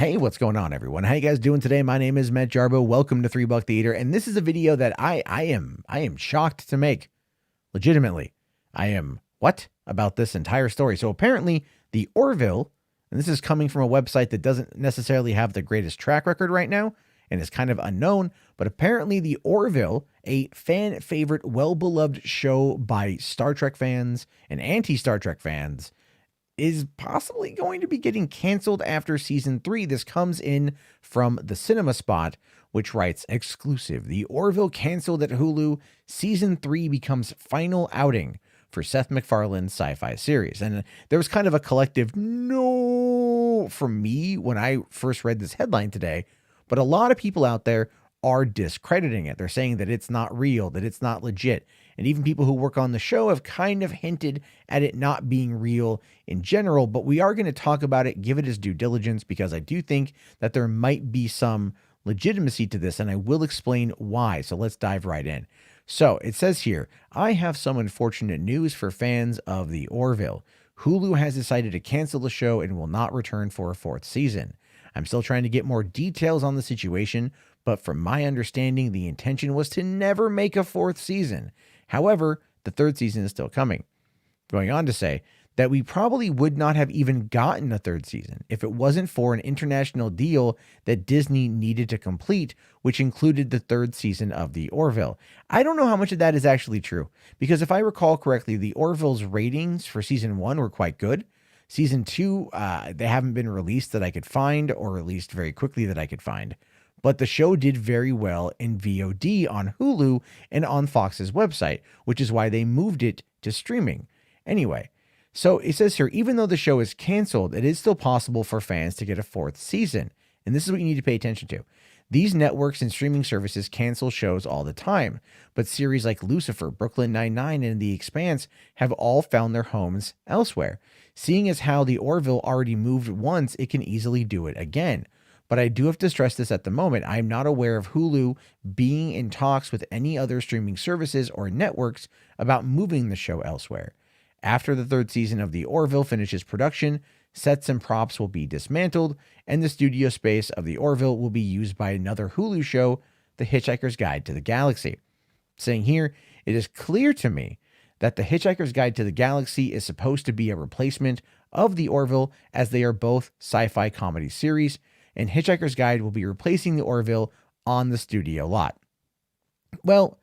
Hey, what's going on, everyone? How you guys doing today? My name is Matt Jarbo. Welcome to $3 Theater, and this is a video that I am shocked to make. Legitimately, I am what about this entire story? So apparently, the Orville, and this is coming from a website that doesn't necessarily have the greatest track record right now, and is kind of unknown. But apparently, the Orville, a fan favorite, well-beloved show by Star Trek fans and anti-Star Trek fans, is possibly going to be getting canceled after season 3. This comes in from the Cinema Spot, which writes, exclusive, the Orville canceled at Hulu. Season 3 becomes final outing for Seth MacFarlane's sci-fi series. And there was kind of a collective no from me when I first read this headline today, but a lot of people out there are discrediting it. They're saying that it's not real, that it's not legit. And even people who work on the show have kind of hinted at it not being real in general, but we are going to talk about it, give it its due diligence, because I do think that there might be some legitimacy to this, and I will explain why. So let's dive right in. So it says here, I have some unfortunate news for fans of The Orville. Hulu has decided to cancel the show and will not return for a 4th season. I'm still trying to get more details on the situation, but from my understanding, the intention was to never make a 4th season. However, the 3rd season is still coming. Going on to say that we probably would not have even gotten a 3rd season if it wasn't for an international deal that Disney needed to complete, which included the 3rd season of The Orville. I don't know how much of that is actually true, because if I recall correctly, The Orville's ratings for season 1 were quite good. Season 2, they haven't been released that I could find, or released very quickly that I could find. But the show did very well in VOD on Hulu and on Fox's website, which is why they moved it to streaming. Anyway, so it says here, even though the show is canceled, it is still possible for fans to get a 4th season. And this is what you need to pay attention to. These networks and streaming services cancel shows all the time, but series like Lucifer, Brooklyn Nine-Nine, and The Expanse have all found their homes elsewhere. Seeing as how The Orville already moved once, it can easily do it again. But I do have to stress this at the moment. I am not aware of Hulu being in talks with any other streaming services or networks about moving the show elsewhere. After the 3rd season of The Orville finishes production, sets and props will be dismantled, and the studio space of The Orville will be used by another Hulu show, The Hitchhiker's Guide to the Galaxy. Saying here, it is clear to me that The Hitchhiker's Guide to the Galaxy is supposed to be a replacement of The Orville, as they are both sci-fi comedy series, and Hitchhiker's Guide will be replacing The Orville on the studio lot. Well,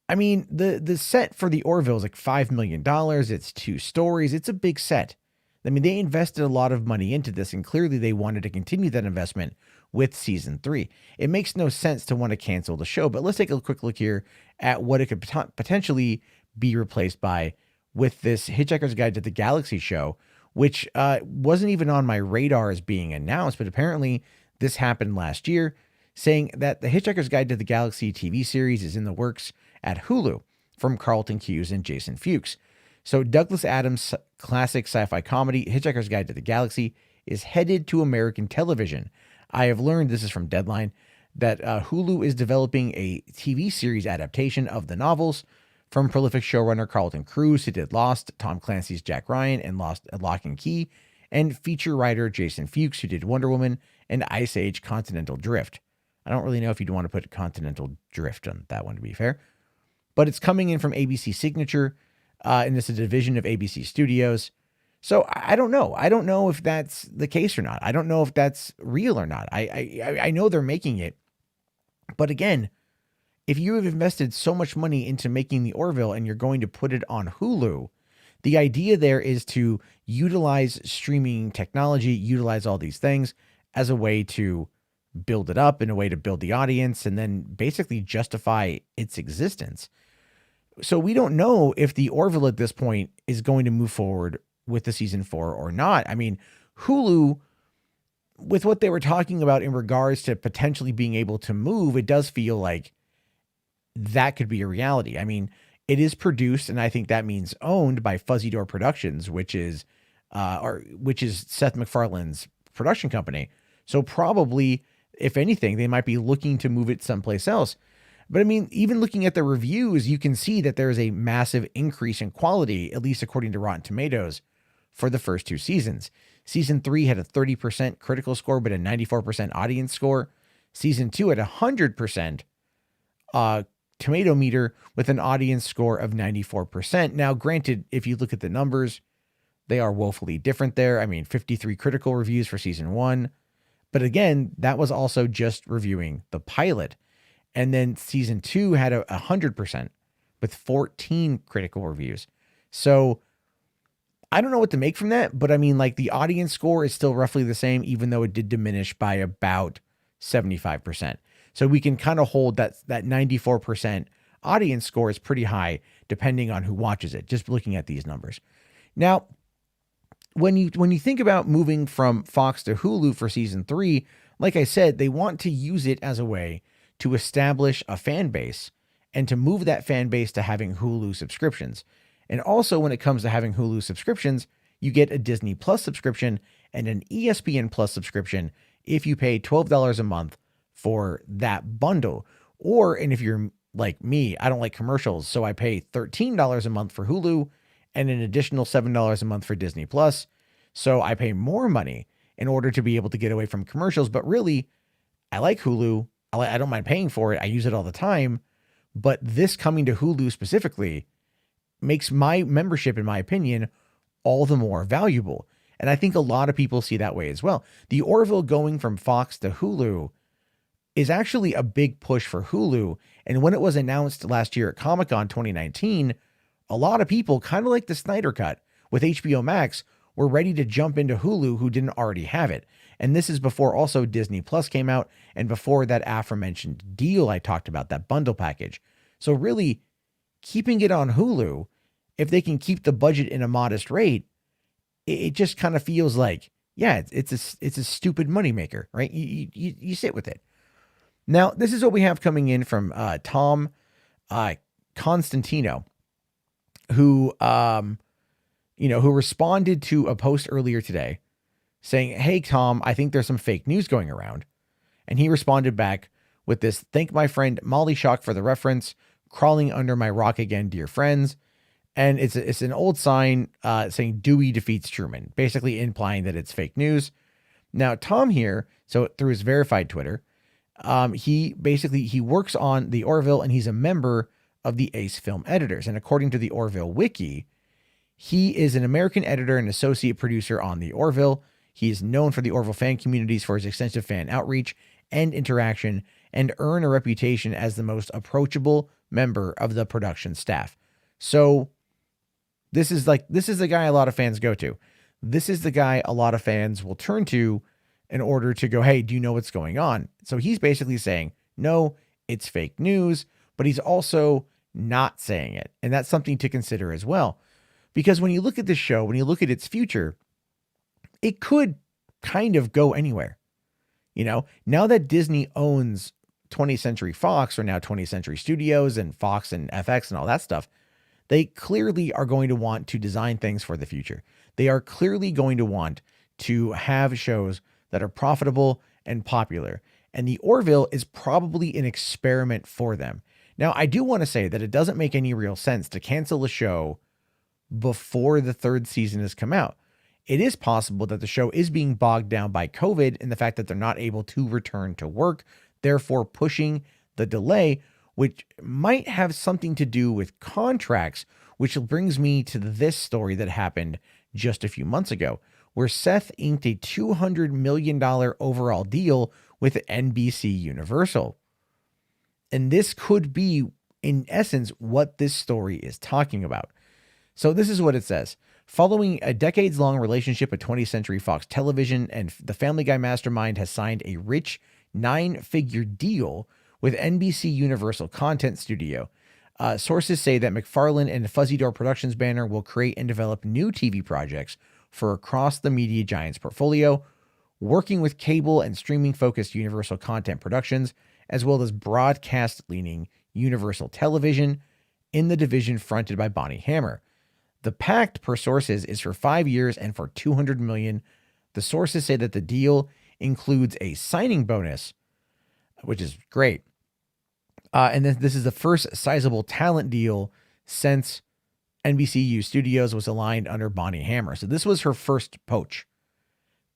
I mean, the set for The Orville is like $5 million. It's 2 stories. It's a big set. I mean, they invested a lot of money into this, and clearly they wanted to continue that investment with season 3. It makes no sense to want to cancel the show, but let's take a quick look here at what it could potentially be replaced by with this Hitchhiker's Guide to the Galaxy show, which wasn't even on my radar as being announced, but apparently this happened last year, saying that the Hitchhiker's Guide to the Galaxy TV series is in the works at Hulu from Carlton Cuse and Jason Fuchs. So Douglas Adams' classic sci-fi comedy, Hitchhiker's Guide to the Galaxy, is headed to American television. I have learned, this is from Deadline, that Hulu is developing a TV series adaptation of the novels from prolific showrunner Carlton Cuse, who did Lost, Tom Clancy's Jack Ryan, and Lost Lock and Key, and feature writer Jason Fuchs, who did Wonder Woman and Ice Age Continental Drift. I don't really know if you'd want to put Continental Drift on that one, to be fair. But it's coming in from ABC Signature, and it's a division of ABC Studios. So I don't know. I don't know if that's the case or not. I don't know if that's real or not. I know they're making it. But again, if you have invested so much money into making The Orville and you're going to put it on Hulu, the idea there is to utilize streaming technology, utilize all these things as a way to build it up, in a way to build the audience, and then basically justify its existence. So we don't know if The Orville at this point is going to move forward with the season 4 or not. I mean, Hulu, with what they were talking about in regards to potentially being able to move, it does feel like that could be a reality. I mean, it is produced, and I think that means owned by Fuzzy Door Productions, which is Seth MacFarlane's production company. So probably, if anything, they might be looking to move it someplace else. But I mean, even looking at the reviews, you can see that there is a massive increase in quality, at least according to Rotten Tomatoes, for the first 2 seasons. Season 3 had a 30% critical score, but a 94% audience score. Season 2 had a 100% tomato meter with an audience score of 94%. Now, granted, if you look at the numbers, they are woefully different there. I mean, 53 critical reviews for season 1. But again, that was also just reviewing the pilot. And then season 2 had a 100% with 14 critical reviews. So I don't know what to make from that, but I mean, like, the audience score is still roughly the same, even though it did diminish by about 75%. So we can kind of hold that 94% audience score is pretty high, depending on who watches it, just looking at these numbers. Now, when you think about moving from Fox to Hulu for season 3, like I said, they want to use it as a way to establish a fan base and to move that fan base to having Hulu subscriptions. And also, when it comes to having Hulu subscriptions, you get a Disney Plus subscription and an ESPN Plus subscription if you pay $12 a month for that bundle. And if you're like me, I don't like commercials, so I pay $13 a month for Hulu and an additional $7 a month for Disney Plus. So I pay more money in order to be able to get away from commercials. But really, I like Hulu. I don't mind paying for it. I use it all the time. But this coming to Hulu specifically makes my membership, in my opinion, all the more valuable. And I think a lot of people see that way as well. The Orville going from Fox to Hulu is actually a big push for Hulu. And when it was announced last year at Comic-Con 2019, a lot of people, kind of like the Snyder Cut with HBO Max, were ready to jump into Hulu who didn't already have it. And this is before also Disney Plus came out and before that aforementioned deal I talked about, that bundle package. So really, keeping it on Hulu, if they can keep the budget in a modest rate, it just kind of feels like, yeah, it's a stupid moneymaker, right? You sit with it. Now, this is what we have coming in from Tom Constantino, who responded to a post earlier today saying, "Hey, Tom, I think there's some fake news going around." And he responded back with this: "Thank my friend Molly Shock for the reference. Crawling under my rock again, dear friends." And it's an old sign saying Dewey defeats Truman, basically implying that it's fake news. Now, Tom here, so through his verified Twitter, he works on The Orville and he's a member of the Ace Film Editors. And according to the Orville Wiki, he is an American editor and associate producer on The Orville. He is known for the Orville fan communities for his extensive fan outreach and interaction, and earn a reputation as the most approachable member of the production staff. So this is the guy a lot of fans go to. This is the guy a lot of fans will turn to in order to go, hey, do you know what's going on? So he's basically saying, no, it's fake news, but he's also not saying it. And that's something to consider as well. Because when you look at this show, when you look at its future, it could kind of go anywhere. Now that Disney owns 20th Century Fox, or now 20th Century Studios and Fox and FX and all that stuff, they clearly are going to want to design things for the future. They are clearly going to want to have shows that are profitable and popular. And The Orville is probably an experiment for them. Now, I do want to say that it doesn't make any real sense to cancel a show before the third season has come out. It is possible that the show is being bogged down by COVID and the fact that they're not able to return to work, therefore pushing the delay, which might have something to do with contracts, which brings me to this story that happened just a few months ago, where Seth inked a $200 million overall deal with NBCUniversal. And this could be, in essence, what this story is talking about. So this is what it says. Following a decades-long relationship with 20th Century Fox Television, and the Family Guy mastermind has signed a rich 9-figure deal with NBCUniversal Content Studio. Sources say that MacFarlane and the Fuzzy Door Productions banner will create and develop new TV projects for across the media giant's portfolio, working with cable and streaming-focused Universal Content Productions, as well as broadcast-leaning Universal Television in the division fronted by Bonnie Hammer. The pact, per sources, is for 5 years and for $200 million. The sources say that the deal includes a signing bonus, which is great. And then this is the first sizable talent deal since NBCU Studios was aligned under Bonnie Hammer. So this was her first poach.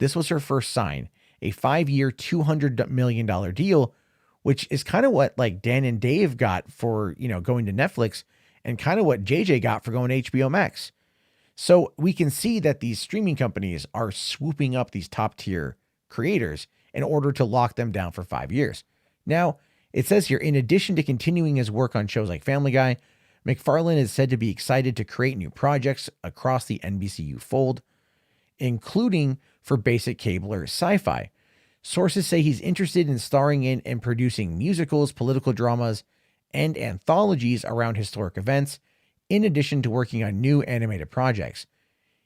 this was her first sign, a 5-year, $200 million deal, which is kind of what like Dan and Dave got for, going to Netflix, and kind of what JJ got for going to HBO Max. So we can see that these streaming companies are swooping up these top tier creators in order to lock them down for 5 years. Now, it says here, in addition to continuing his work on shows like Family Guy, MacFarlane is said to be excited to create new projects across the NBCU fold, including for basic cable or Syfy. Sources say he's interested in starring in and producing musicals, political dramas, and anthologies around historic events, in addition to working on new animated projects.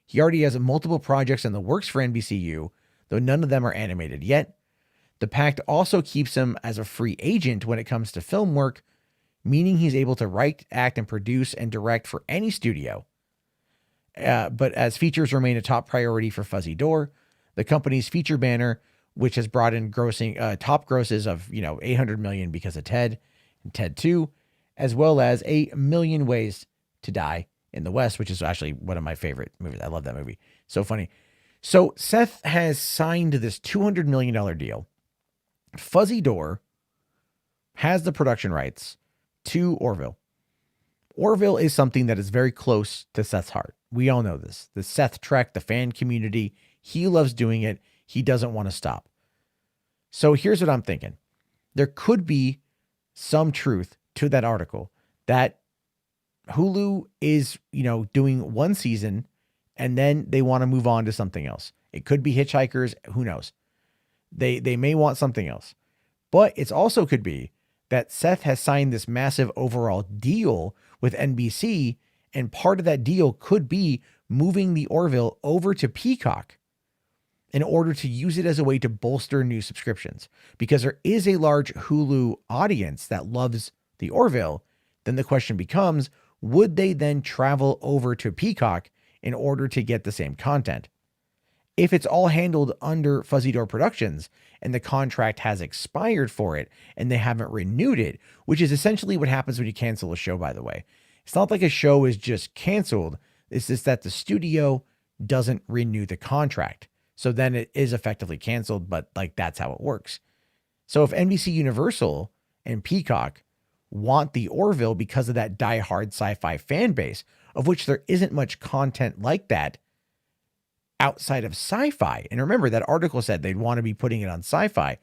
He already has multiple projects in the works for NBCU, though none of them are animated yet. The pact also keeps him as a free agent when it comes to film work, meaning he's able to write, act, and produce and direct for any studio. But as features remain a top priority for Fuzzy Door, the company's feature banner, which has brought in top grosses of $800 million because of Ted and Ted 2, as well as A Million Ways to Die in the West, which is actually one of my favorite movies. I love that movie. So funny. So Seth has signed this $200 million deal. Fuzzy Door has the production rights to Orville. Orville is something that is very close to Seth's heart. We all know this. The Seth Trek, the fan community, he loves doing it. He doesn't want to stop. So here's what I'm thinking. There could be some truth to that article that Hulu is, doing one season and then they want to move on to something else. It could be Hitchhikers. Who knows? They may want something else. But it's also could be that Seth has signed this massive overall deal with NBC, and part of that deal could be moving the Orville over to Peacock in order to use it as a way to bolster new subscriptions. Because there is a large Hulu audience that loves the Orville, then the question becomes, would they then travel over to Peacock in order to get the same content? If it's all handled under Fuzzy Door Productions and the contract has expired for it and they haven't renewed it, which is essentially what happens when you cancel a show, by the way. It's not like a show is just canceled. It's just that the studio doesn't renew the contract. So then it is effectively canceled, but like that's how it works. So if NBCUniversal and Peacock want the Orville because of that diehard sci-fi fan base, of which there isn't much content like that outside of Syfy. And remember, that article said they'd want to be putting it on Syfy,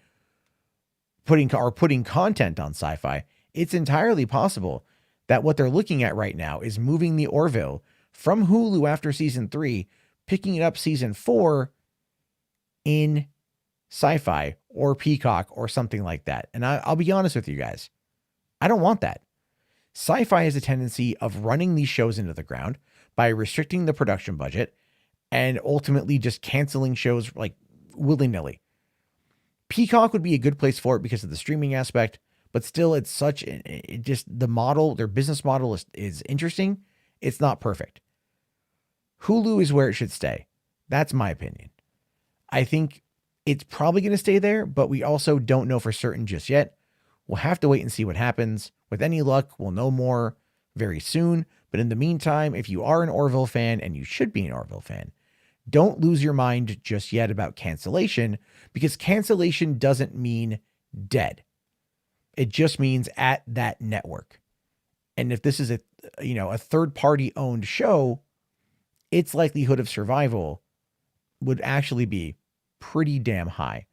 putting content on Syfy. It's entirely possible that what they're looking at right now is moving the Orville from Hulu after season 3, picking it up season 4 in Syfy or Peacock or something like that. And I'll be honest with you guys, I don't want that. Syfy has a tendency of running these shows into the ground by restricting the production budget and ultimately just canceling shows like willy-nilly. Peacock would be a good place for it because of the streaming aspect, but still it's the model, their business model is interesting. It's not perfect. Hulu is where it should stay. That's my opinion. I think it's probably going to stay there, but we also don't know for certain just yet. We'll have to wait and see what happens. With any luck, we'll know more very soon. But in the meantime, if you are an Orville fan, and you should be an Orville fan, don't lose your mind just yet about cancellation, because cancellation doesn't mean dead. It just means at that network. And if this is a third party owned show, its likelihood of survival would actually be pretty damn high.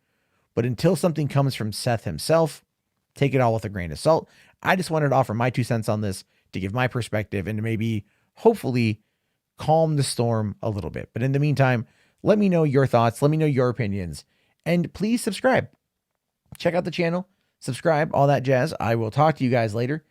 But until something comes from Seth himself, take it all with a grain of salt. I just wanted to offer my 2 cents on this to give my perspective and to maybe, hopefully, calm the storm a little bit. But in the meantime, let me know your thoughts. Let me know your opinions. And please subscribe. Check out the channel. Subscribe, all that jazz. I will talk to you guys later.